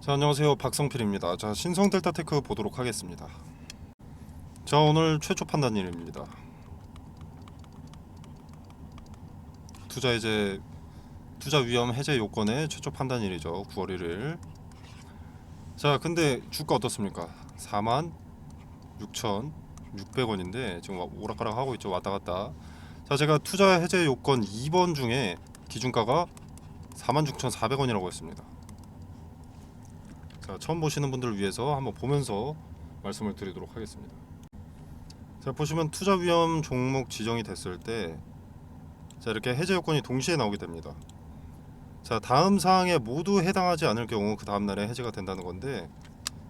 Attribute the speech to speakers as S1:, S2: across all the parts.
S1: 자, 안녕하세요. 박성필입니다. 자, 신성 델타테크 보도록 하겠습니다. 자, 오늘 최초 판단일입니다. 투자 위험 해제 요건의 최초 판단일이죠. 9월 1일. 자, 근데 주가 어떻습니까? 46,600원인데 지금 오락가락 하고 있죠. 왔다 갔다. 자, 제가 투자 해제 요건 2번 중에 기준가가 46,400원이라고 했습니다. 자, 처음 보시는 분들을 위해서 한번 보면서 말씀을 드리도록 하겠습니다. 자, 보시면 투자 위험 종목 지정이 됐을 때 자, 이렇게 해제 요건이 동시에 나오게 됩니다. 자, 다음 사항에 모두 해당하지 않을 경우 그 다음 날에 해제가 된다는 건데,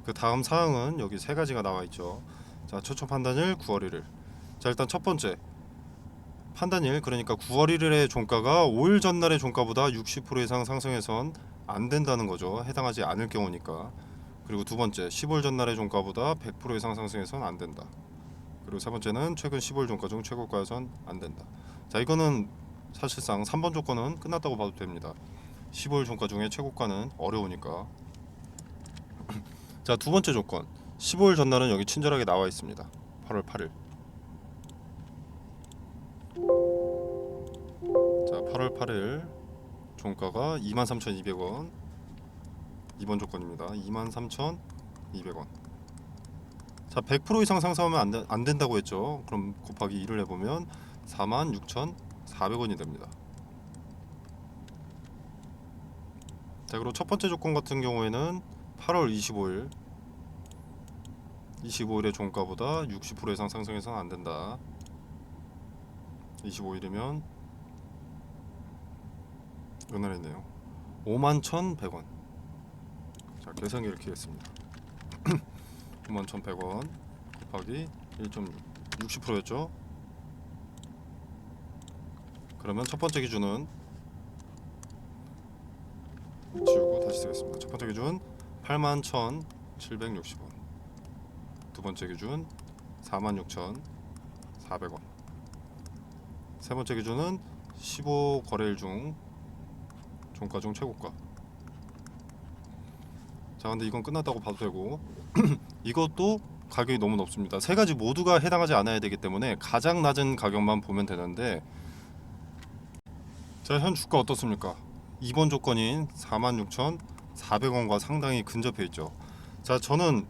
S1: 그 다음 사항은 여기 세 가지가 나와 있죠. 자, 최초 판단일 9월 1일. 자, 일단 첫 번째 판단일, 그러니까 9월 1일의 종가가 5일 전날의 종가보다 60% 이상 상승해선 안 된다는 거죠. 해당하지 않을 경우니까. 그리고 두 번째, 15일 전날의 종가보다 100% 이상 상승해선 안 된다. 그리고 세 번째는 최근 15일 종가 중 최고가에선 안 된다. 자, 이거는 사실상 3번 조건은 끝났다고 봐도 됩니다. 15일 종가 중에 최고가는 어려우니까. 자, 두 번째 조건, 15일 전날은 여기 친절하게 나와 있습니다. 8월 8일. 자, 8월 8일 종가가 23,200원. 2번 조건입니다. 23,200원. 자, 100% 이상 상승하면 안 된다고 했죠. 그럼 곱하기 2를 해보면 46,400원이 됩니다. 자, 그리고 첫 번째 조건 같은 경우에는 8월 25일의 종가보다 60% 이상 상승해서는 안 된다. 25일이면 얼마나 했네요. 51,100원. 자, 계산기를 켜겠습니다. 51,100원 곱하기 1.6 60%였죠. 그러면 첫 번째 기준은 지우고 다시 쓰겠습니다. 첫 번째 기준 81,760원. 두 번째 기준 46,400원. 세 번째 기준은 15거래일 중 종가 중 최고가. 자, 근데 이건 끝났다고 봐도 되고 이것도 가격이 너무 높습니다. 세 가지 모두가 해당하지 않아야 되기 때문에 가장 낮은 가격만 보면 되는데, 자, 현 주가 어떻습니까? 2번 조건인 46,400원과 상당히 근접해 있죠. 자, 저는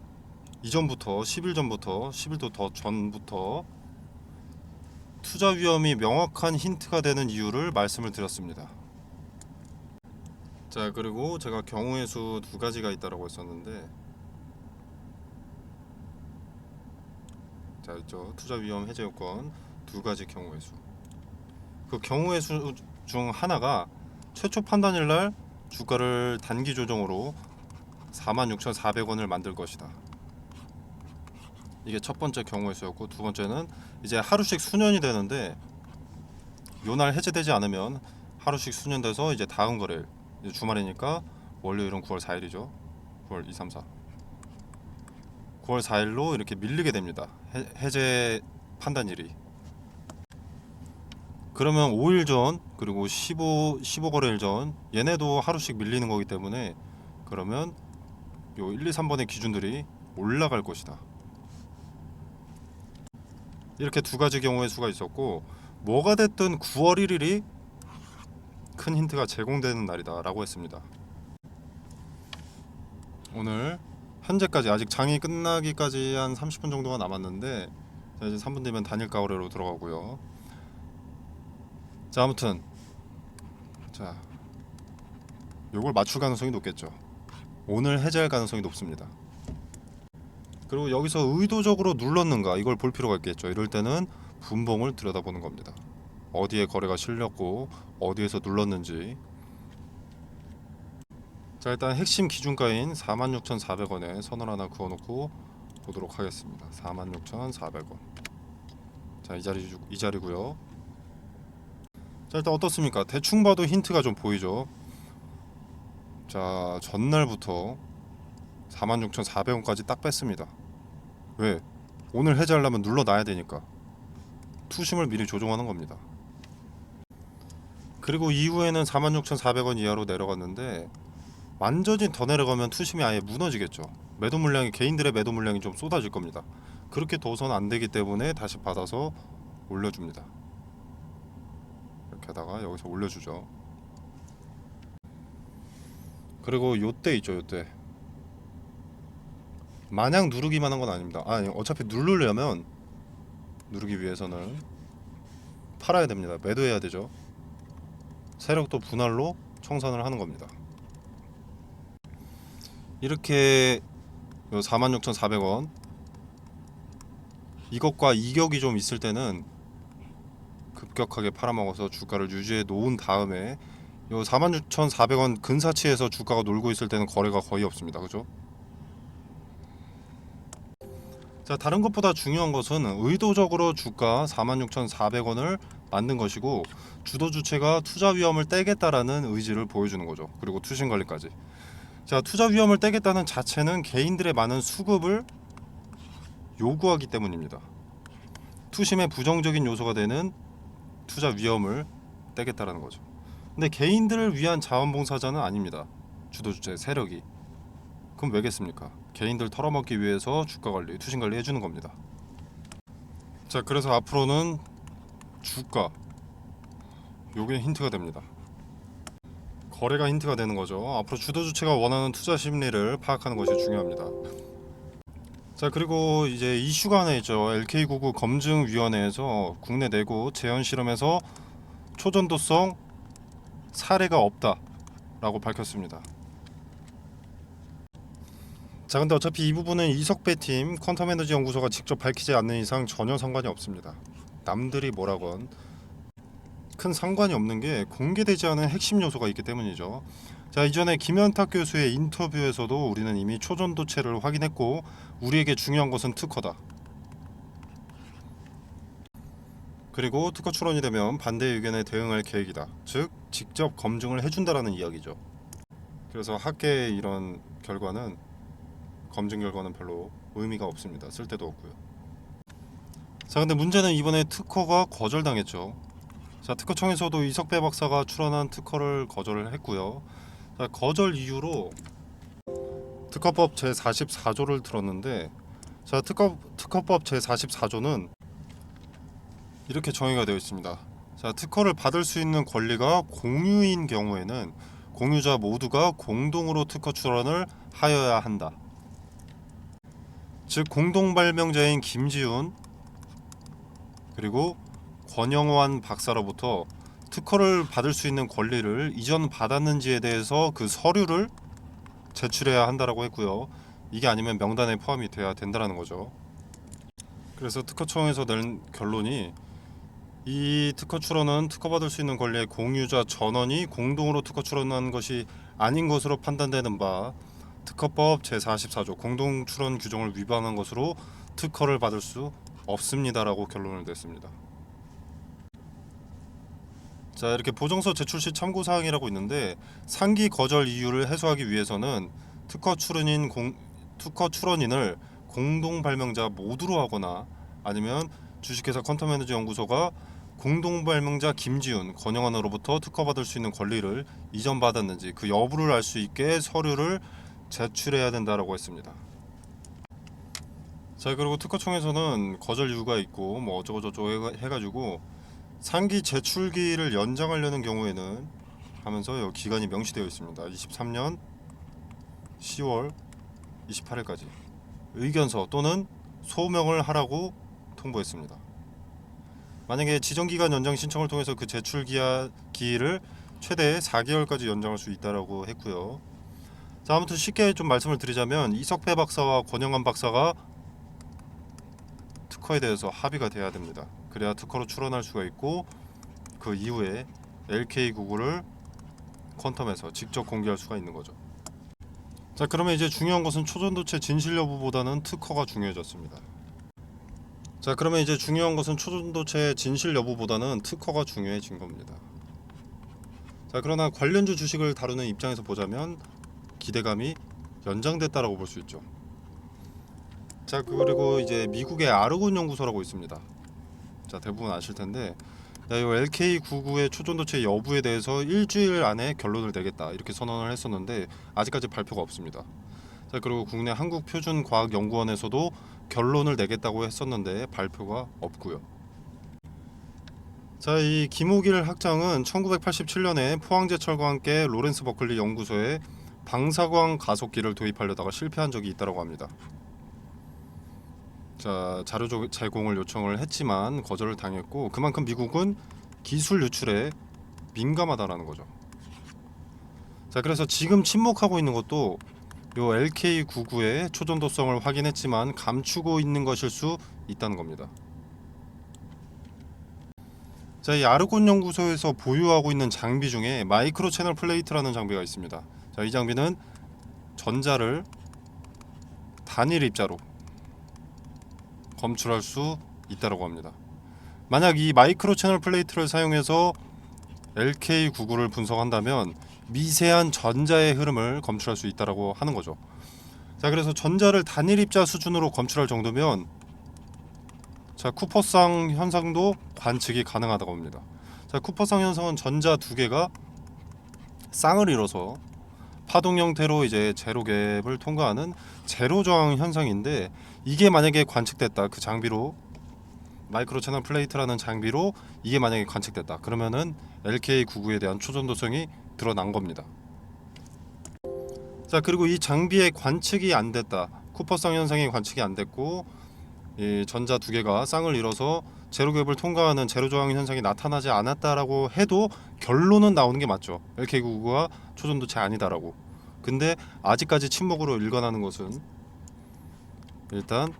S1: 이전부터 10일 전부터 10일도 더 전부터 투자 위험이 명확한 힌트가 되는 이유를 말씀을 드렸습니다. 자, 그리고 제가 경우의 수 두 가지가 있다라고 했었는데, 자, 있죠. 투자 위험 해제 요건 두 가지 경우의 수. 그 경우의 수 중 하나가 최초 판단일 날 주가를 단기 조정으로 46,400원을 만들 것이다. 이게 첫 번째 경우의 수였고, 두 번째는 이제 하루씩 수년이 되는데 요날 해제되지 않으면 하루씩 수년돼서 이제 다음 거래일, 이제 주말이니까 월요일은 9월 4일이죠. 9월 2, 3, 4. 9월 4일로 이렇게 밀리게 됩니다. 해제 판단일이. 그러면 5일 전 그리고 15거래일 전 얘네도 하루씩 밀리는 거기 때문에 그러면 요 1, 2, 3번의 기준들이 올라갈 것이다. 이렇게 두 가지 경우의 수가 있었고, 뭐가 됐든 9월 1일이 큰 힌트가 제공되는 날이다 라고 했습니다. 오늘 현재까지 아직 장이 끝나기까지 한 30분 정도가 남았는데, 자, 이제 3분 뒤면 단일가 거래로 들어가고요. 자, 아무튼 자, 요걸 맞출 가능성이 높겠죠. 오늘 해제할 가능성이 높습니다. 그리고 여기서 의도적으로 눌렀는가 이걸 볼 필요가 있겠죠. 이럴 때는 분봉을 들여다보는 겁니다. 어디에 거래가 실렸고 어디에서 눌렀는지. 자, 일단 핵심 기준가인 46,400원에 선을 하나 그어놓고 보도록 하겠습니다. 46,400원. 자, 이 자리고요. 자, 일단 어떻습니까? 대충 봐도 힌트가 좀 보이죠. 자, 전날부터 46,400원까지 딱 뺐습니다. 왜? 오늘 해제하려면 눌러놔야 되니까. 투심을 미리 조종하는 겁니다. 그리고 이후에는 46,400원 이하로 내려갔는데, 완전히 더 내려가면 투심이 아예 무너지겠죠. 매도 물량이 개인들의 매도 물량이 좀 쏟아질 겁니다. 그렇게 둬서는 안 되기 때문에 다시 받아서 올려줍니다. 이렇게 하다가 여기서 올려주죠. 그리고 요때 있죠, 요때. 마냥 누르기만 한 건 아닙니다. 아니, 어차피 누르려면 누르기 위해서는 팔아야 됩니다. 매도해야 되죠. 세력도 분할로 청산을 하는 겁니다. 이렇게 46,400원 이것과 이격이 좀 있을 때는 급격하게 팔아먹어서 주가를 유지해 놓은 다음에 요 46,400원 근사치에서 주가가 놀고 있을 때는 거래가 거의 없습니다. 그죠? 자, 다른 것보다 중요한 것은 의도적으로 주가 46,400원을 만든 것이고 주도 주체가 투자 위험을 떼겠다라는 의지를 보여주는 거죠. 그리고 투신 관리까지. 자, 투자 위험을 떼겠다는 자체는 개인들의 많은 수급을 요구하기 때문입니다. 투심의 부정적인 요소가 되는 투자 위험을 떼겠다라는 거죠. 근데 개인들을 위한 자원봉사자는 아닙니다. 주도주체 세력이. 그럼 왜겠습니까? 개인들 털어먹기 위해서 주가관리, 투신관리 해주는 겁니다. 자, 그래서 앞으로는 주가 요게 힌트가 됩니다. 거래가 힌트가 되는 거죠. 앞으로 주도주체가 원하는 투자 심리를 파악하는 것이 중요합니다. 자, 그리고 이제 이슈가 하나 있죠. LK99 검증위원회에서 국내 내고 재현 실험에서 초전도성 사례가 없다라고 밝혔습니다. 자, 근데 어차피 이 부분은 이석배 팀 퀀텀에너지 연구소가 직접 밝히지 않는 이상 전혀 상관이 없습니다. 남들이 뭐라건 큰 상관이 없는 게 공개되지 않은 핵심 요소가 있기 때문이죠. 자, 이전에 김현탁 교수의 인터뷰에서도 우리는 이미 초전도체를 확인했고 우리에게 중요한 것은 특허다. 그리고 특허 출원이 되면 반대 의견에 대응할 계획이다. 즉 직접 검증을 해준다라는 이야기죠. 그래서 학계의 이런 결과는 검증 결과는 별로 의미가 없습니다. 쓸데도 없고요. 자, 근데 문제는 이번에 특허가 거절당했죠. 자, 특허청에서도 이석배 박사가 출원한 특허를 거절을 했고요. 자, 거절 이유로 특허법 제44조를 들었는데, 자, 특허법 제44조는 이렇게 정의가 되어 있습니다. 자, 특허를 받을 수 있는 권리가 공유인 경우에는 공유자 모두가 공동으로 특허 출원을 하여야 한다. 즉 공동 발명자인 김지훈 그리고 권영환 박사로부터 특허를 받을 수 있는 권리를 이전 받았는지에 대해서 그 서류를 제출해야 한다라고 했고요. 이게 아니면 명단에 포함이 돼야 된다라는 거죠. 그래서 특허청에서 낸 결론이 이 특허 출원은 특허받을 수 있는 권리의 공유자 전원이 공동으로 특허 출원한 것이 아닌 것으로 판단되는 바 특허법 제44조 공동 출원 규정을 위반한 것으로 특허를 받을 수 없습니다라고 결론을 냈습니다. 자, 이렇게 보정서 제출 시 참고 사항이라고 있는데 상기 거절 이유를 해소하기 위해서는 특허 출원인을 공동 발명자 모두로 하거나 아니면 주식회사 퀀텀에너지 연구소가 공동 발명자 김지훈, 권영환으로부터 특허받을 수 있는 권리를 이전 받았는지 그 여부를 알 수 있게 서류를 제출해야 된다라고 했습니다. 자, 그리고 특허청에서는 거절 이유가 있고 뭐 어쩌고저쩌고 해가지고 상기 제출기를 연장하려는 경우에는 하면서 여기 기간이 명시되어 있습니다. 23년 10월 28일까지 의견서 또는 소명을 하라고 통보했습니다. 만약에 지정기간 연장 신청을 통해서 그 제출 기일을 최대 4개월까지 연장할 수 있다라고 했고요. 자, 아무튼 쉽게 좀 말씀을 드리자면 이석배 박사와 권영환 박사가 특허에 대해서 합의가 돼야 됩니다. 그래야 특허로 출원할 수가 있고 그 이후에 LK99를 퀀텀에서 직접 공개할 수가 있는 거죠. 자, 그러면 이제 중요한 것은 초전도체 진실 여부보다는 특허가 중요해졌습니다. 자, 그러면 이제 중요한 것은 초전도체 진실 여부보다는 특허가 중요해진 겁니다. 자, 그러나 관련주 주식을 다루는 입장에서 보자면 기대감이 연장됐다라고 볼 수 있죠. 자, 그리고 이제 미국의 아르곤 연구소라고 있습니다. 자, 대부분 아실 텐데 이 LK99의 초전도체 여부에 대해서 일주일 안에 결론을 내겠다 이렇게 선언을 했었는데 아직까지 발표가 없습니다. 자, 그리고 국내 한국표준과학연구원에서도 결론을 내겠다고 했었는데 발표가 없고요. 자, 이 김옥일 학장은 1987년에 포항제철과 함께 로렌스 버클리 연구소에 방사광 가속기를 도입하려다가 실패한 적이 있다고 합니다. 자, 자료 제공을 요청을 했지만 거절을 당했고 그만큼 미국은 기술 유출에 민감하다라는 거죠. 자, 그래서 지금 침묵하고 있는 것도 요 LK99의 초전도성을 확인했지만 감추고 있는 것일 수 있다는 겁니다. 자, 이 아르곤 연구소에서 보유하고 있는 장비 중에 마이크로 채널 플레이트라는 장비가 있습니다. 자, 이 장비는 전자를 단일 입자로 검출할 수 있다고 합니다. 만약 이 마이크로 채널 플레이트를 사용해서 LK99를 분석한다면 미세한 전자의 흐름을 검출할 수 있다고 하는 거죠. 자, 그래서 전자를 단일 입자 수준으로 검출할 정도면 자, 쿠퍼상 현상도 관측이 가능하다고 합니다. 자, 쿠퍼상 현상은 전자 두 개가 쌍을 이뤄서 파동 형태로 이제 제로 갭을 통과하는 제로 저항 현상인데 이게 만약에 관측됐다, 그 장비로 마이크로 채널 플레이트라는 장비로 이게 만약에 관측됐다 그러면은 LK99에 대한 초전도성이 드러난 겁니다. 자, 그리고 이 장비의 관측이 안 됐다, 쿠퍼상 현상이 관측이 안 됐고 이 전자 두 개가 쌍을 이뤄서 제로 갭을 통과하는 제로 저항 현상이 나타나지 않았다라고 해도 결론은 나오는 게 맞죠. LK99가 초전도체 아니다라고. 근데 아직까지 침묵으로 일관하는 것은 일단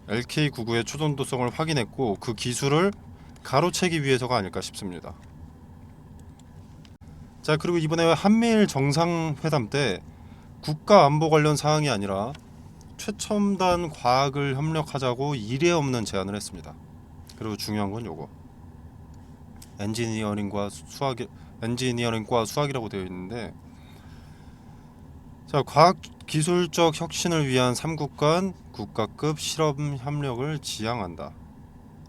S1: LK99의 초전도성을 확인했고 그 기술을 가로채기 위해서가 아닐까 싶습니다. 자, 그리고 이번에 한미일 정상회담 때 국가 안보 관련 사항이 아니라 최첨단 과학을 협력하자고 이례 없는 제안을 했습니다. 그리고 중요한 건 요거 엔지니어링과 수학이라고 되어 있는데, 자, 과학 기술적 혁신을 위한 3국 간 국가급 실험 협력을 지향한다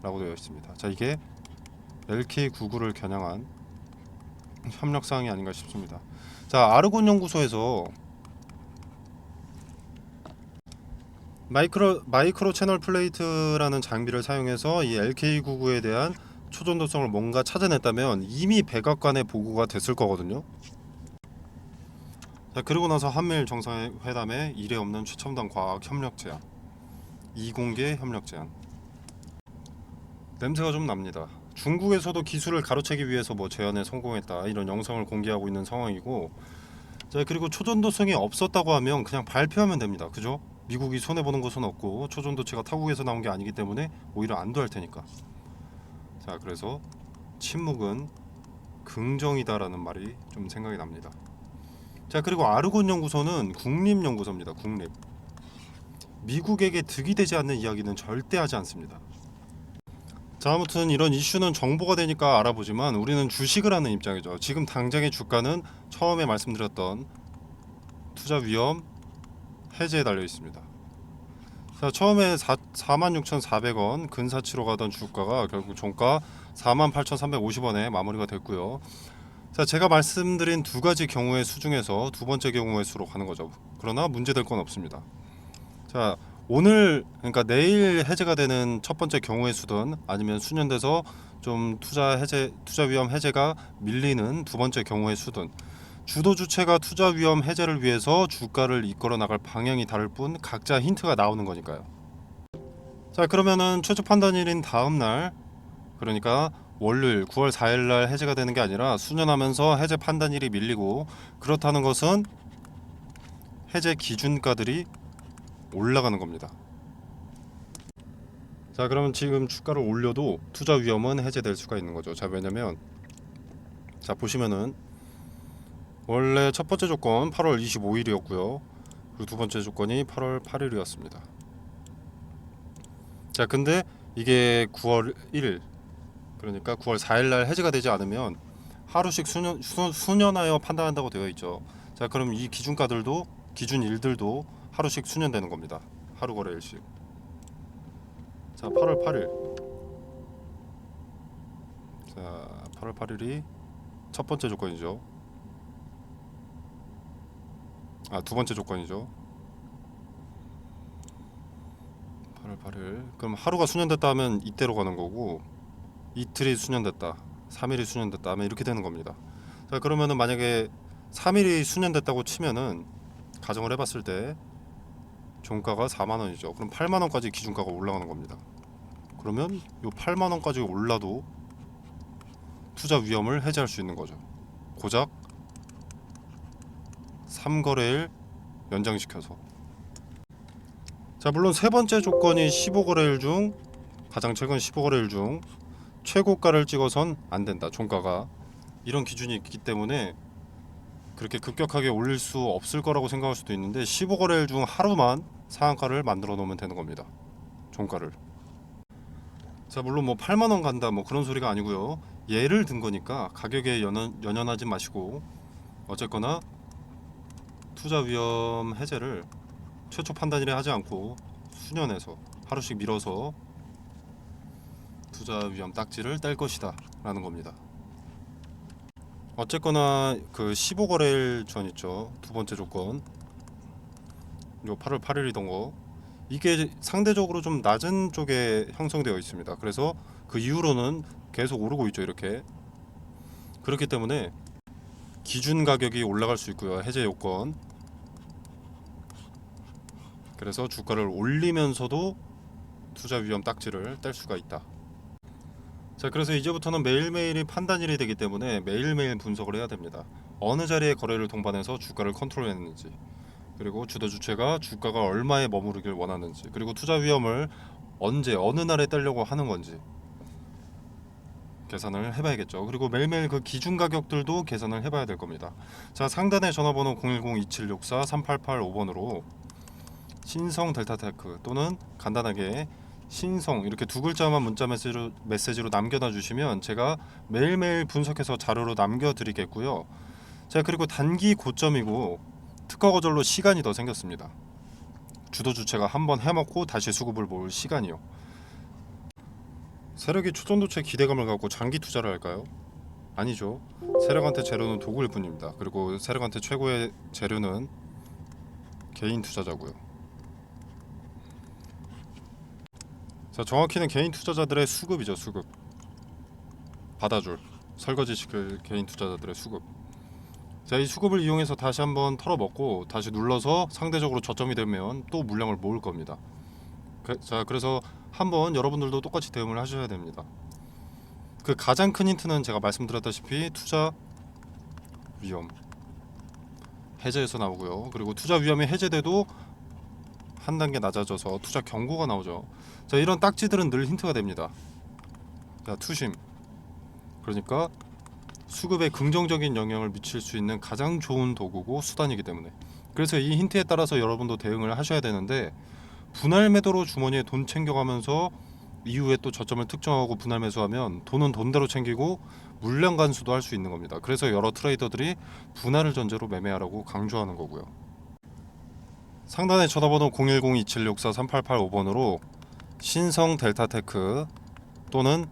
S1: 라고 되어 있습니다. 자, 이게 LK99를 겨냥한 협력 사항이 아닌가 싶습니다. 자, 아르곤 연구소에서 마이크로 채널 플레이트라는 장비를 사용해서 이 LK99에 대한 초전도성을 뭔가 찾아냈다면 이미 백악관에 보고가 됐을 거거든요. 자, 그리고 나서 한미일 정상회담에 이례 없는 최첨단 과학 협력 제안, 이공개 협력 제안. 냄새가 좀 납니다. 중국에서도 기술을 가로채기 위해서 뭐 제안에 성공했다 이런 영상을 공개하고 있는 상황이고, 자, 그리고 초전도성이 없었다고 하면 그냥 발표하면 됩니다. 그죠? 미국이 손해 보는 것은 없고 초전도체가 타국에서 나온 게 아니기 때문에 오히려 안도할 테니까. 자, 그래서 침묵은 긍정이다라는 말이 좀 생각이 납니다. 자, 그리고 아르곤 연구소는 국립 연구소입니다. 국립. 미국에게 득이 되지 않는 이야기는 절대 하지 않습니다. 자, 아무튼 이런 이슈는 정보가 되니까 알아보지만 우리는 주식을 하는 입장이죠. 지금 당장의 주가는 처음에 말씀드렸던 투자 위험 해제에 달려 있습니다. 자, 처음에 46,400원 근사치로 가던 주가가 결국 종가 48,350원에 마무리가 됐고요. 자, 제가 말씀드린 두 가지 경우의 수 중에서 두 번째 경우의 수로 가는 거죠. 그러나 문제될 건 없습니다. 자, 오늘 그러니까 내일 해제가 되는 첫 번째 경우의 수든 아니면 수년돼서 좀 투자 위험 해제가 밀리는 두 번째 경우의 수든 주도 주체가 투자 위험 해제를 위해서 주가를 이끌어 나갈 방향이 다를 뿐 각자 힌트가 나오는 거니까요. 자, 그러면은 최초 판단일인 다음 날, 그러니까 월요일 9월 4일 날 해제가 되는 게 아니라 수년하면서 해제 판단일이 밀리고, 그렇다는 것은 해제 기준가들이 올라가는 겁니다. 자, 그러면 지금 주가를 올려도 투자 위험은 해제될 수가 있는 거죠. 자, 왜냐면 자, 보시면은 원래 첫 번째 조건 8월 25일이었고요. 그리고 두 번째 조건이 8월 8일이었습니다. 자, 근데 이게 9월 1일, 그러니까 9월 4일 날 해제가 되지 않으면 하루씩 수년하여 판단한다고 되어 있죠. 자, 그럼 이 기준일들도 하루씩 수년되는 겁니다. 하루 거래일씩. 자, 8월 8일. 자, 8월 8일이 첫 번째 조건이죠. 두 번째 조건이죠. 8월 8일. 그럼 하루가 수년됐다 하면 이때로 가는 거고, 이틀이 수년됐다, 3일이 수년됐다 하면 이렇게 되는 겁니다. 자, 그러면은 만약에 3일이 수년됐다고 치면은 가정을 해봤을 때 종가가 4만 원이죠. 그럼 8만 원까지 기준가가 올라가는 겁니다. 그러면 요 8만 원까지 올라도 투자 위험을 해제할 수 있는 거죠. 고작 3거래일 연장시켜서. 자, 물론 세 번째 조건이 15거래일 중 가장 최근 15거래일 중 최고가를 찍어선 안 된다. 종가가 이런 기준이 있기 때문에 그렇게 급격하게 올릴 수 없을 거라고 생각할 수도 있는데 15거래일 중 하루만 상한가를 만들어 놓으면 되는 겁니다. 종가를. 자, 물론 뭐 8만 원 간다 뭐 그런 소리가 아니고요. 예를 든 거니까 가격에 연연하지 마시고 어쨌거나 투자 위험 해제를 최초 판단일에 하지 않고 수년에서 하루씩 밀어서 투자 위험 딱지를 뗄 것이다 라는 겁니다. 어쨌거나 그 15거래일 전 있죠. 두 번째 조건, 요 8월 8일이던 거, 이게 상대적으로 좀 낮은 쪽에 형성되어 있습니다. 그래서 그 이후로는 계속 오르고 있죠. 이렇게. 그렇기 때문에 기준 가격이 올라갈 수 있고요. 해제 요건. 그래서 주가를 올리면서도 투자 위험 딱지를 뗄 수가 있다. 자, 그래서 이제부터는 매일매일이 판단일이 되기 때문에 매일매일 분석을 해야 됩니다. 어느 자리에 거래를 동반해서 주가를 컨트롤했는지, 그리고 주도 주체가 주가가 얼마에 머무르길 원하는지, 그리고 투자 위험을 언제 어느 날에 떼려고 하는 건지 계산을 해봐야겠죠. 그리고 매일매일 그 기준 가격들도 계산을 해봐야 될 겁니다. 자, 상단에 전화번호 010-2764-3885번으로 신성 델타테크 또는 간단하게 신성 이렇게 두 글자만 문자 메시지로 남겨놔 주시면 제가 매일매일 분석해서 자료로 남겨드리겠고요. 자, 그리고 단기 고점이고 특허 거절로 시간이 더 생겼습니다. 주도 주체가 한번 해먹고 다시 수급을 모을 시간이요. 세력이 초전도체 기대감을 갖고 장기 투자를 할까요? 아니죠. 세력한테 재료는 도구일 뿐입니다. 그리고 세력한테 최고의 재료는 개인 투자자고요. 자, 정확히는 개인 투자자들의 수급이죠. 수급 받아줄, 설거지시킬 개인 투자자들의 수급. 자, 이 수급을 이용해서 다시 한번 털어먹고 다시 눌러서 상대적으로 저점이 되면 또 물량을 모을 겁니다. 자, 그래서 한번 여러분들도 똑같이 대응을 하셔야 됩니다. 그 가장 큰 힌트는 제가 말씀드렸다시피 투자 위험 해제에서 나오고요. 그리고 투자 위험이 해제돼도 한 단계 낮아져서 투자 경고가 나오죠. 자, 이런 딱지들은 늘 힌트가 됩니다. 자, 투심, 그러니까 수급에 긍정적인 영향을 미칠 수 있는 가장 좋은 도구고 수단이기 때문에, 그래서 이 힌트에 따라서 여러분도 대응을 하셔야 되는데, 분할 매도로 주머니에 돈 챙겨가면서 이후에 또 저점을 특정하고 분할 매수하면 돈은 돈대로 챙기고 물량 간수도 할 수 있는 겁니다. 그래서 여러 트레이더들이 분할을 전제로 매매하라고 강조하는 거고요. 상단에 전화번호 010-2764-3885번으로 신성 델타테크 또는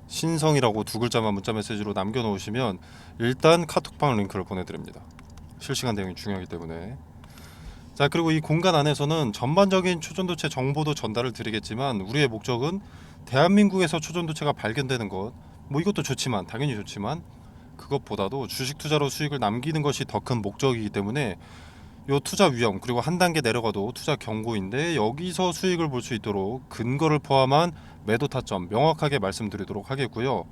S1: 신성이라고 두 글자만 문자 메시지로 남겨놓으시면 일단 카톡방 링크를 보내드립니다. 실시간 대응이 중요하기 때문에. 자, 그리고 이 공간 안에서는 전반적인 초전도체 정보도 전달을 드리겠지만 우리의 목적은 대한민국에서 초전도체가 발견되는 것, 뭐 이것도 좋지만 당연히 좋지만 그것보다도 주식 투자로 수익을 남기는 것이 더 큰 목적이기 때문에 요 투자 위험 그리고 한 단계 내려가도 투자 경고인데 여기서 수익을 볼 수 있도록 근거를 포함한 매도 타점 명확하게 말씀드리도록 하겠고요.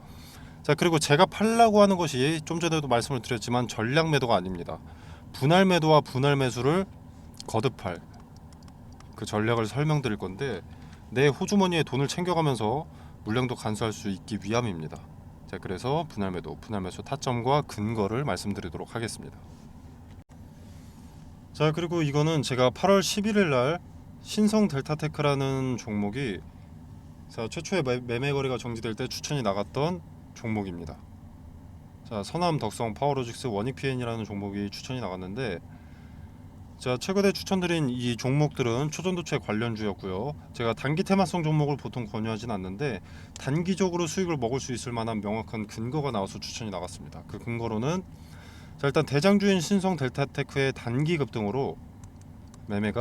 S1: 자, 그리고 제가 팔라고 하는 것이 좀 전에도 말씀을 드렸지만 전략 매도가 아닙니다. 분할 매도와 분할 매수를 거듭할 그 전략을 설명드릴 건데 내 호주머니에 돈을 챙겨가면서 물량도 간수할 수 있기 위함입니다. 자, 그래서 분할 매도, 분할 매수 타점과 근거를 말씀드리도록 하겠습니다. 자, 그리고 이거는 제가 8월 11일 날 신성 델타테크라는 종목이 자, 최초의 매매 거래가 정지될 때 추천이 나갔던 종목입니다. 자, 서남 덕성 파워로직스 원익 PN이라는 종목이 추천이 나갔는데 자, 최근에 추천드린 이 종목들은 초전도체 관련주였고요. 제가 단기 테마성 종목을 보통 권유하진 않는데 단기적으로 수익을 먹을 수 있을 만한 명확한 근거가 나와서 추천이 나갔습니다. 그 근거로는 자, 일단 대장주인 신성 델타테크의 단기 급등으로 매매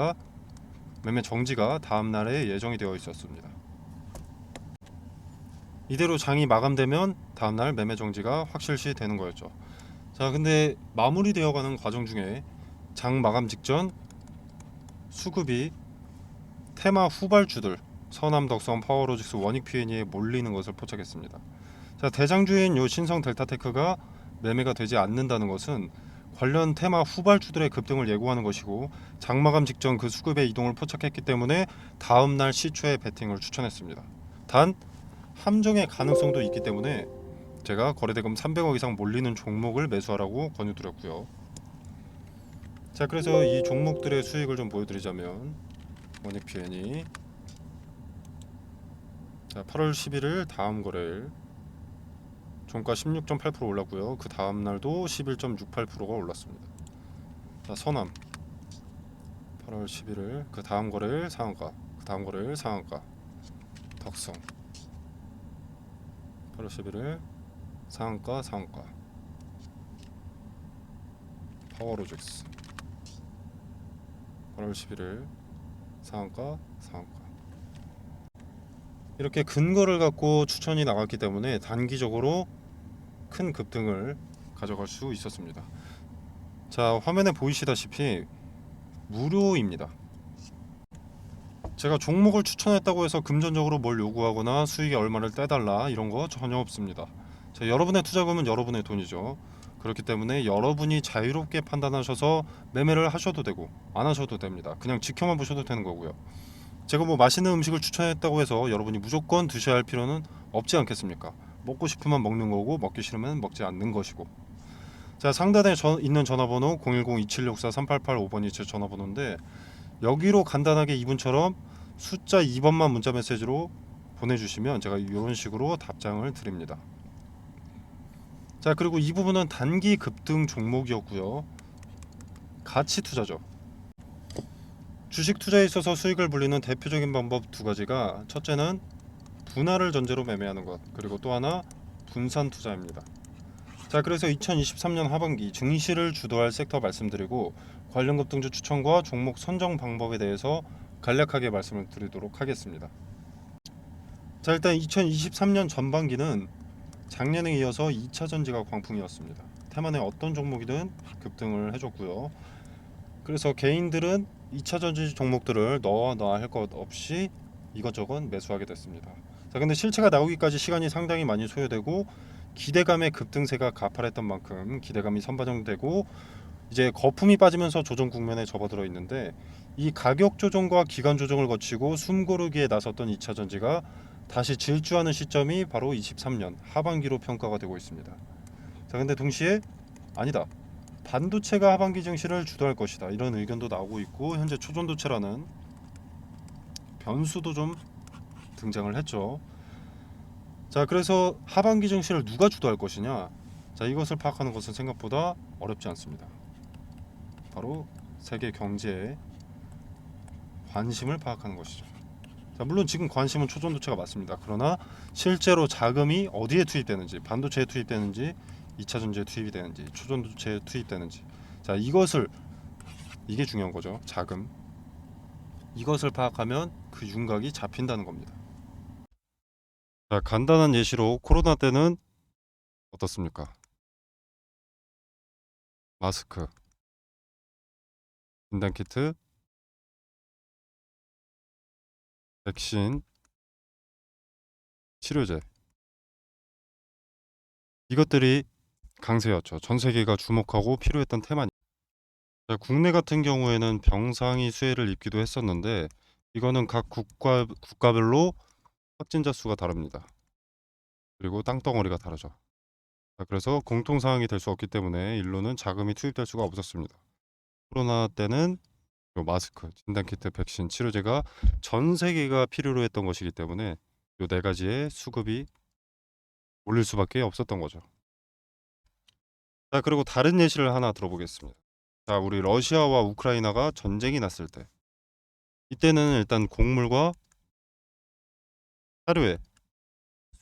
S1: 정지가 다음 날에 예정이 되어 있었습니다. 이대로 장이 마감되면 다음 날 매매 정지가 확실시 되는 거였죠. 자, 근데 마무리되어 가는 과정 중에 장 마감 직전 수급이 테마 후발주들 서남 덕성, 파워로직스, 원익 P&E에 몰리는 것을 포착했습니다. 자, 대장주인 요 신성 델타테크가 매매가 되지 않는다는 것은 관련 테마 후발주들의 급등을 예고하는 것이고 장마감 직전 그 수급의 이동을 포착했기 때문에 다음 날 시초에 베팅을 추천했습니다. 단 함정의 가능성도 있기 때문에 제가 거래대금 300억 이상 몰리는 종목을 매수하라고 권유드렸고요. 자, 그래서 이 종목들의 수익을 좀 보여드리자면 원익 P&E 자, 8월 11일 다음 거래일 종가 16.8% 올랐고요. 그 다음 날도 11.68%가 올랐습니다. 자, 서남 8월 11일 그 다음 거래일 상한가, 그 다음 거래일 상한가. 덕성 8월 11일 상한가, 상한가. 파워로직스 8월 11일 상한가, 상한가. 이렇게 근거를 갖고 추천이 나갔기 때문에 단기적으로 큰 급등을 가져갈 수 있었습니다. 자, 화면에 보이시다시피 무료입니다. 제가 종목을 추천했다고 해서 금전적으로 뭘 요구하거나 수익의 얼마를 떼달라 이런 거 전혀 없습니다. 자, 여러분의 투자금은 여러분의 돈이죠. 그렇기 때문에 여러분이 자유롭게 판단하셔서 매매를 하셔도 되고 안 하셔도 됩니다. 그냥 지켜만 보셔도 되는 거고요. 제가 뭐 맛있는 음식을 추천했다고 해서 여러분이 무조건 드셔야 할 필요는 없지 않겠습니까? 먹고 싶으면 먹는 거고 먹기 싫으면 먹지 않는 것이고. 자, 상단에 있는 전화번호 010-2764-3885번이 제 전화번호인데 여기로 간단하게 이분처럼 숫자 2번만 문자 메시지로 보내주시면 제가 이런 식으로 답장을 드립니다. 자, 그리고 이 부분은 단기 급등 종목이었고요. 가치 투자죠. 주식 투자에 있어서 수익을 불리는 대표적인 방법 두 가지가 첫째는 분할을 전제로 매매하는 것, 그리고 또 하나 분산 투자입니다. 자, 그래서 2023년 하반기 증시를 주도할 섹터 말씀드리고 관련 급등주 추천과 종목 선정 방법에 대해서 간략하게 말씀을 드리도록 하겠습니다. 자, 일단 2023년 전반기는 작년에 이어서 2차 전지가 광풍이었습니다. 테만의 어떤 종목이든 급등을 해줬고요. 그래서 개인들은 2차 전지 종목들을 넣어놔야 할 것 없이 이것저것 매수하게 됐습니다. 자, 근데 실체가 나오기까지 시간이 상당히 많이 소요되고 기대감의 급등세가 가팔했던 만큼 기대감이 선반영되고 이제 거품이 빠지면서 조정 국면에 접어들어 있는데 이 가격 조정과 기간 조정을 거치고 숨고르기에 나섰던 2차 전지가 다시 질주하는 시점이 바로 23년 하반기로 평가가 되고 있습니다. 자, 근데 동시에 아니다. 반도체가 하반기 증시를 주도할 것이다. 이런 의견도 나오고 있고 현재 초전도체라는 변수도 좀 등장을 했죠. 자, 그래서 하반기 증시를 누가 주도할 것이냐? 자, 이것을 파악하는 것은 생각보다 어렵지 않습니다. 바로 세계 경제의 관심을 파악하는 것이죠. 자, 물론 지금 관심은 초전도체가 맞습니다. 그러나 실제로 자금이 어디에 투입되는지, 반도체에 투입되는지, 2차 전지에 투입이 되는지, 초전도체에 투입되는지, 자, 이게 중요한 거죠. 자금. 이것을 파악하면 그 윤곽이 잡힌다는 겁니다. 자, 간단한 예시로 코로나 때는 어떻습니까? 마스크, 진단키트, 백신, 치료제. 이것들이 강세였죠. 전 세계가 주목하고 필요했던 테마니. 자, 국내 같은 경우에는 병상이 수혜를 입기도 했었는데 이거는 각 국가별로 확진자 수가 다릅니다. 그리고 땅덩어리가 다르죠. 자, 그래서 공통 사항이 될 수 없기 때문에 일로는 자금이 투입될 수가 없었습니다. 코로나 때는 요 마스크, 진단키트, 백신, 치료제가 전 세계가 필요로 했던 것이기 때문에 요 네 가지의 수급이 올릴 수밖에 없었던 거죠. 자, 그리고 다른 예시를 하나 들어보겠습니다. 자, 우리 러시아와 우크라이나가 전쟁이 났을 때 이때는 일단 곡물과 사료에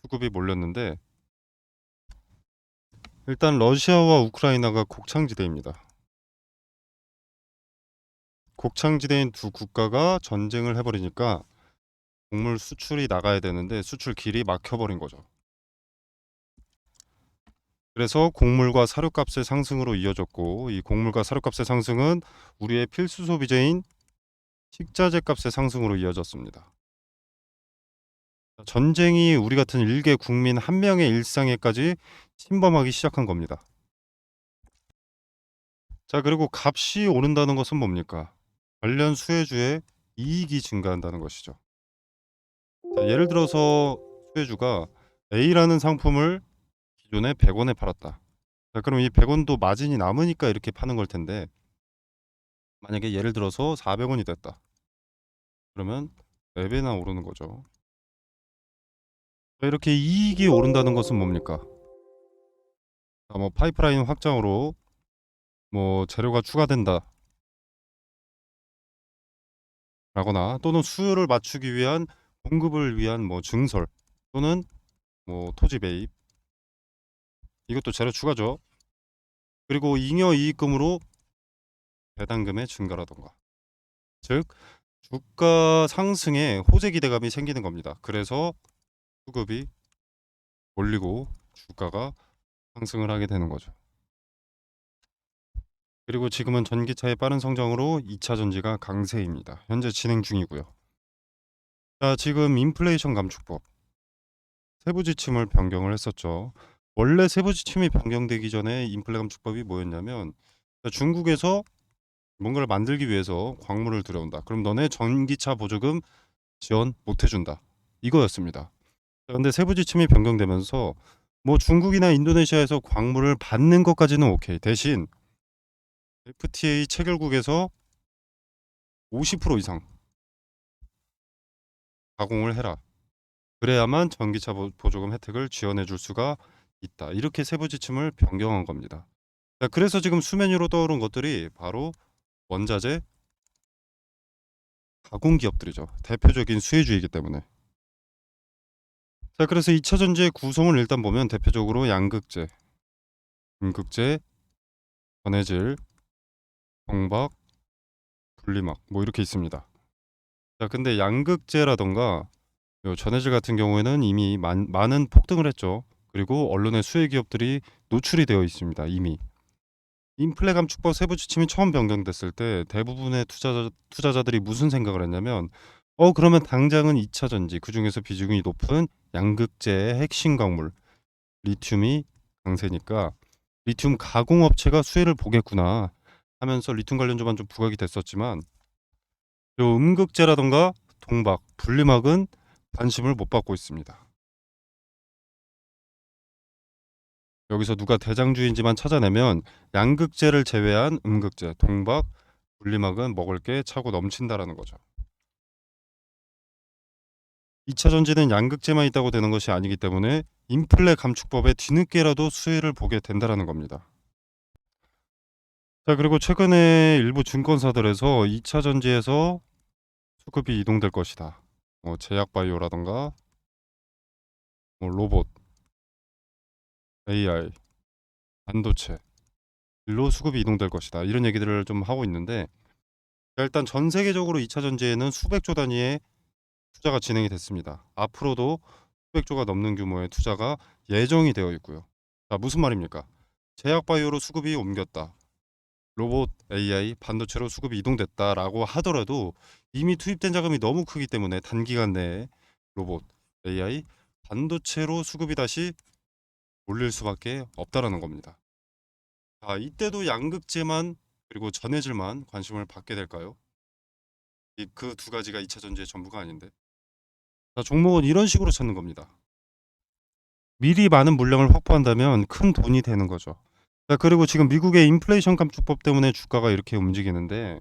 S1: 수급이 몰렸는데 일단 러시아와 우크라이나가 곡창지대입니다. 곡창지대인 두 국가가 전쟁을 해버리니까 곡물 수출이 나가야 되는데 수출 길이 막혀버린 거죠. 그래서 곡물과 사료값의 상승으로 이어졌고 이 곡물과 사료값의 상승은 우리의 필수 소비재인 식자재 값의 상승으로 이어졌습니다. 전쟁이 우리 같은 일개 국민 한 명의 일상에까지 침범하기 시작한 겁니다. 자, 그리고 값이 오른다는 것은 뭡니까? 관련 수혜주의 이익이 증가한다는 것이죠. 자, 예를 들어서 수혜주가 A라는 상품을 기존에 100원에 팔았다. 자, 그럼 이 100원도 마진이 남으니까 이렇게 파는 걸 텐데 만약에 예를 들어서 400원이 됐다. 그러면 4배나 오르는 거죠. 자, 이렇게 이익이 오른다는 것은 뭡니까? 자, 뭐 파이프라인 확장으로 뭐 재료가 추가된다 라거나 또는 수요를 맞추기 위한 공급을 위한 뭐 증설 또는 뭐 토지 매입 이것도 재료 추가죠. 그리고 잉여 이익금으로 배당금의 증가라던가 즉 주가 상승에 호재 기대감이 생기는 겁니다. 그래서 수급이 몰리고 주가가 상승을 하게 되는 거죠. 그리고 지금은 전기차의 빠른 성장으로 2차 전지가 강세입니다. 현재 진행 중이고요. 자, 지금 인플레이션 감축법 세부 지침을 변경을 했었죠. 원래 세부 지침이 변경되기 전에 인플레 감축법이 뭐였냐면 중국에서 뭔가를 만들기 위해서 광물을 들여온다. 그럼 너네 전기차 보조금 지원 못 해준다. 이거였습니다. 근데 세부 지침이 변경되면서 뭐 중국이나 인도네시아에서 광물을 받는 것까지는 오케이. 대신 FTA 체결국에서 50% 이상 가공을 해라. 그래야만 전기차 보조금 혜택을 지원해 줄 수가 있다. 이렇게 세부 지침을 변경한 겁니다. 자, 그래서 지금 수면 위로 떠오른 것들이 바로 원자재 가공 기업들이죠. 대표적인 수혜주이기 때문에. 자, 그래서 2차 전지의 구성을 일단 보면 대표적으로 양극재, 음극재, 전해질, 정박, 분리막 뭐 이렇게 있습니다. 자, 근데 양극재라던가 요 전해질 같은 경우에는 이미 많은 폭등을 했죠. 그리고 언론의 수혜 기업들이 노출이 되어 있습니다. 이미. 인플레 감축법 세부 지침이 처음 변경됐을 때 대부분의 투자자들이 무슨 생각을 했냐면 그러면 당장은 2차 전지 그중에서 비중이 높은 양극재의 핵심 광물 리튬이 강세니까 리튬 가공업체가 수혜를 보겠구나 하면서 리튬 관련주만 좀 부각이 됐었지만 요 음극재라던가 동박, 분리막은 관심을 못 받고 있습니다. 여기서 누가 대장주인지만 찾아내면 양극재를 제외한 음극재, 동박, 분리막은 먹을 게 차고 넘친다라는 거죠. 2차 전지는 양극재만 있다고 되는 것이 아니기 때문에 인플레 감축법에 뒤늦게라도 수혜를 보게 된다라는 겁니다. 자, 그리고 최근에 일부 증권사들에서 2차 전지에서 수급이 이동될 것이다. 뭐 제약바이오라던가 뭐 로봇, AI, 반도체 일로 수급이 이동될 것이다. 이런 얘기들을 좀 하고 있는데 일단 전 세계적으로 2차 전지에는 수백조 단위의 투자가 진행이 됐습니다. 앞으로도 수백조가 넘는 규모의 투자가 예정이 되어 있고요. 자, 무슨 말입니까? 제약바이오로 수급이 옮겼다. 로봇, AI, 반도체로 수급이 이동됐다라고 하더라도 이미 투입된 자금이 너무 크기 때문에 단기간 내에 로봇, AI, 반도체로 수급이 다시 몰릴 수밖에 없다라는 겁니다. 자, 이때도 양극재만 그리고 전해질만 관심을 받게 될까요? 그 두 가지가 2차 전지의 전부가 아닌데. 자, 종목은 이런 식으로 찾는 겁니다. 미리 많은 물량을 확보한다면 큰 돈이 되는 거죠. 자, 그리고 지금 미국의 인플레이션 감축법 때문에 주가가 이렇게 움직이는데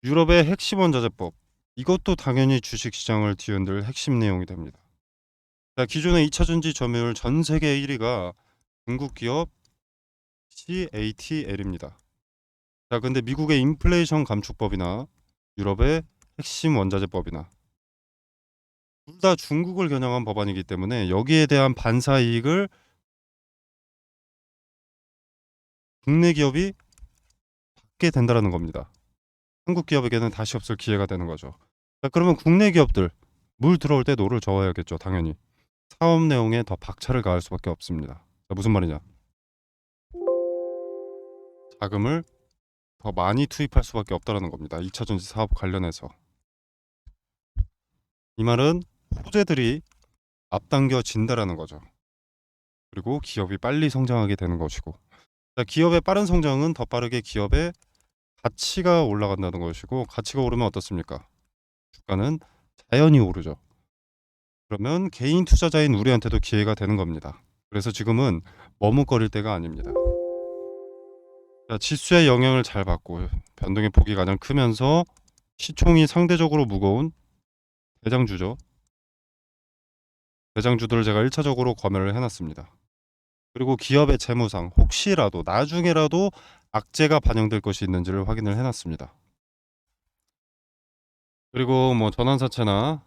S1: 유럽의 핵심 원자재법 이것도 당연히 주식시장을 뒤흔들 핵심 내용이 됩니다. 자, 기존의 2차 전지 점유율 전 세계 1위가 중국 기업 CATL입니다. 자, 근데 미국의 인플레이션 감축법이나 유럽의 핵심 원자재법이나 둘 다 중국을 겨냥한 법안이기 때문에 여기에 대한 반사 이익을 국내 기업이 받게 된다라는 겁니다. 한국 기업에게는 다시 없을 기회가 되는 거죠. 자, 그러면 국내 기업들 물 들어올 때 노를 저어야겠죠, 당연히. 사업 내용에 더 박차를 가할 수밖에 없습니다. 자, 무슨 말이냐? 자금을 더 많이 투입할 수밖에 없다라는 겁니다. 2차 전지 사업 관련해서. 이 말은 호재들이 앞당겨진다라는 거죠. 그리고 기업이 빨리 성장하게 되는 것이고, 자, 기업의 빠른 성장은 더 빠르게 기업의 가치가 올라간다는 것이고, 가치가 오르면 어떻습니까? 주가는 자연히 오르죠. 그러면 개인 투자자인 우리한테도 기회가 되는 겁니다. 그래서 지금은 머뭇거릴 때가 아닙니다. 자, 지수의 영향을 잘 받고 변동의 폭이 가장 크면서 시총이 상대적으로 무거운 대장주죠. 대장주들을 제가 1차적으로 검열을 해놨습니다. 그리고 기업의 재무상 혹시라도 나중에라도 악재가 반영될 것이 있는지를 확인을 해놨습니다. 그리고 뭐 전환사채나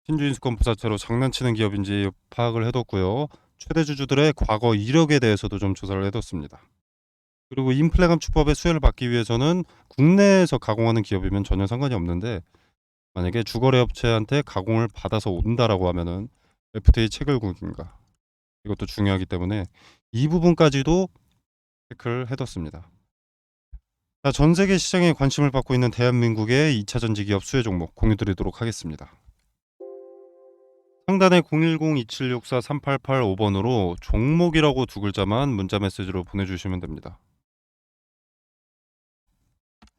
S1: 신주인수권 부사채로 장난치는 기업인지 파악을 해뒀고요. 최대 주주들의 과거 이력에 대해서도 좀 조사를 해뒀습니다. 그리고 인플레 감축법의 수혜를 받기 위해서는 국내에서 가공하는 기업이면 전혀 상관이 없는데, 만약에 주거래 업체한테 가공을 받아서 온다라고 하면은 FTA 체결국인가, 이것도 중요하기 때문에 이 부분까지도 체크를 해뒀습니다. 자, 전 세계 시장에 관심을 받고 있는 대한민국의 2차 전지 기업 수혜 종목 공유드리도록 하겠습니다. 상단에 010-2764-3885번으로 종목이라고 두 글자만 문자 메시지로 보내주시면 됩니다.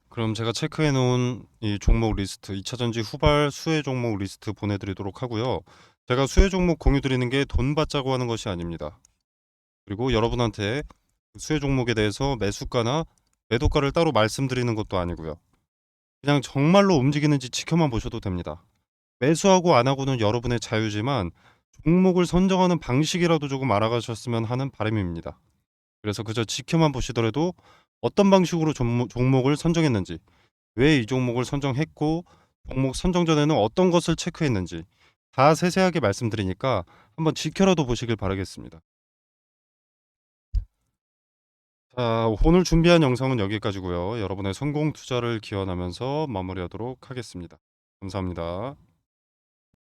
S1: 그럼 제가 체크해 놓은 이 종목 리스트, 2차 전지 후발 수혜 종목 리스트 보내드리도록 하고요. 제가 수혜 종목 공유 드리는 게 돈 받자고 하는 것이 아닙니다. 그리고 여러분한테 수혜 종목에 대해서 매수가나 매도가를 따로 말씀드리는 것도 아니고요. 그냥 정말로 움직이는지 지켜만 보셔도 됩니다. 매수하고 안 하고는 여러분의 자유지만 종목을 선정하는 방식이라도 조금 알아가셨으면 하는 바람입니다. 그래서 그저 지켜만 보시더라도 어떤 방식으로 종목을 선정했는지, 왜 이 종목을 선정했고, 종목 선정 전에는 어떤 것을 체크했는지 다 세세하게 말씀드리니까 한번 지켜라도 보시길 바라겠습니다. 자, 오늘 준비한 영상은 여기까지고요. 여러분의 성공 투자를 기원하면서 마무리하도록 하겠습니다. 감사합니다.